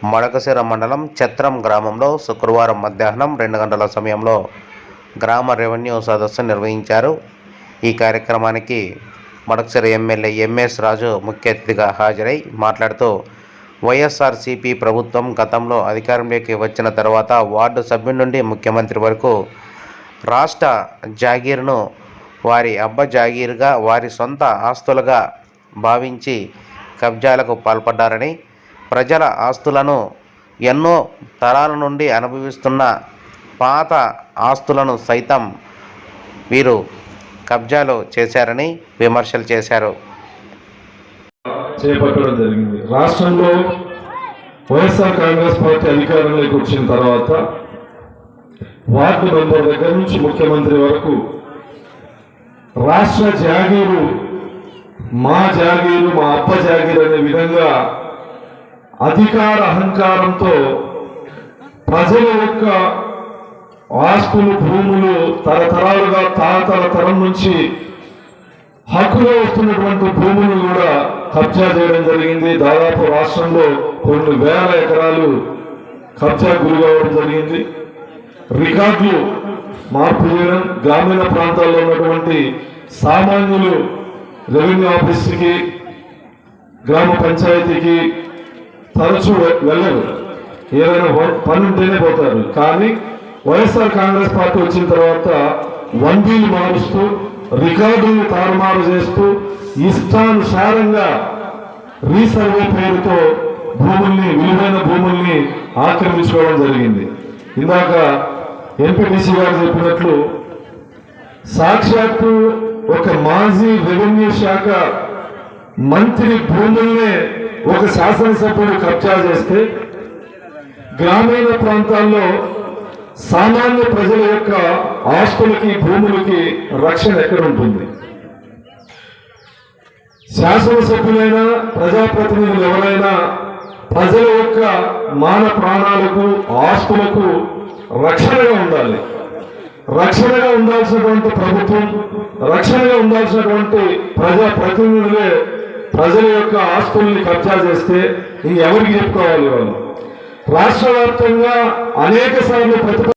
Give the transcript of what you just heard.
మడకశిర మండలం ఛత్రం గ్రామంలో శుక్రవారం మధ్యాహ్నం 2 గంటల సమయంలో గ్రామ రెవెన్యూ సదస్సు నిర్వహించారు. ఈ కార్యక్రమానికి మడకశిర ఎమ్మెల్యే ఎంఎస్ రాజు ముఖ్య అతిథిగా హాజరై మాట్లాడుతూ వైఎస్ఆర్సీపీ ప్రభుత్వం గతంలో అధికారంలోకి వచ్చిన తర్వాత వార్డు సభ్యుడి నుండి ముఖ్యమంత్రి వరకు రాష్ట్ర జాగీరును వారి అబ్బ జాగీరుగా, వారి సొంత ఆస్తులుగా భావించి కబ్జాలకు పాల్పడ్డారని, ప్రజల ఆస్తులను ఎన్నో తరాల నుండి అనుభవిస్తున్న పాత ఆస్తులను సైతం వీరు కబ్జాలు చేశారని విమర్శలు చేశారు. చేపట్టడం జరిగింది. రాష్ట్రంలో వైఎస్ఆర్ కాంగ్రెస్ పార్టీ అధికారంలోకి వచ్చిన తర్వాత వార్డు మెంబర్ దగ్గర నుంచి ముఖ్యమంత్రి వరకు రాష్ట్ర జాగీరు, మా జాగీరు, మా అప్ప జాగీరు అనే విధంగా అధికార అహంకారంతో ప్రజల యొక్క ఆస్తులు, భూములు తరతరాలుగా తాతల తరం నుంచి హక్కుగా వస్తున్నటువంటి భూములు కూడా కబ్జా చేయడం జరిగింది. దాదాపు రాష్ట్రంలో కొన్ని వేల ఎకరాలు కబ్జా గురి కావడం జరిగింది. రికార్డులు మార్పు చేయడం, గ్రామీణ ప్రాంతాల్లో ఉన్నటువంటి సామాన్యులు రెవెన్యూ ఆఫీస్కి, గ్రామ పంచాయతీకి తరచూ వెళ్ళరు. ఏదైనా పని ఉంటేనే పోతారు. కానీ వైఎస్ఆర్ కాంగ్రెస్ పార్టీ వచ్చిన తర్వాత 1Bలు మారుస్తూ, రికార్డులను తారుమారు చేస్తూ, ఇష్టానుసారంగా రీసర్వే పేరుతో భూముల్ని, విలువైన భూముల్ని ఆక్రమించుకోవడం జరిగింది. ఇందాక ఎంపీటీసీ గారు చెప్పినట్లు సాక్షాత్తు ఒక మాజీ రెవెన్యూ శాఖ మంత్రి భూముల్నే ఒక శాసనసభ్యుడు కబ్జా చేస్తే గ్రామీణ ప్రాంతాల్లో సామాన్య ప్రజల యొక్క ఆస్తులకి, భూములకి రక్షణ ఎక్కడ ఉంటుంది? శాసనసభ్యులైనా ప్రజాప్రతినిధులు ఎవరైనా ప్రజల యొక్క మాన ప్రాణాలకు, ఆస్తులకు రక్షణగా ఉండాలి. రక్షణగా ఉండాల్సినటువంటి ప్రభుత్వం, రక్షణగా ఉండాల్సినటువంటి ప్రజాప్రతినిధులే ప్రజల యొక్క ఆస్తుల్ని కబ్జా చేస్తే ఇంకెవరికి చెప్పుకోవాలి? వాళ్ళు రాష్ట్ర వ్యాప్తంగా అనేక సార్లు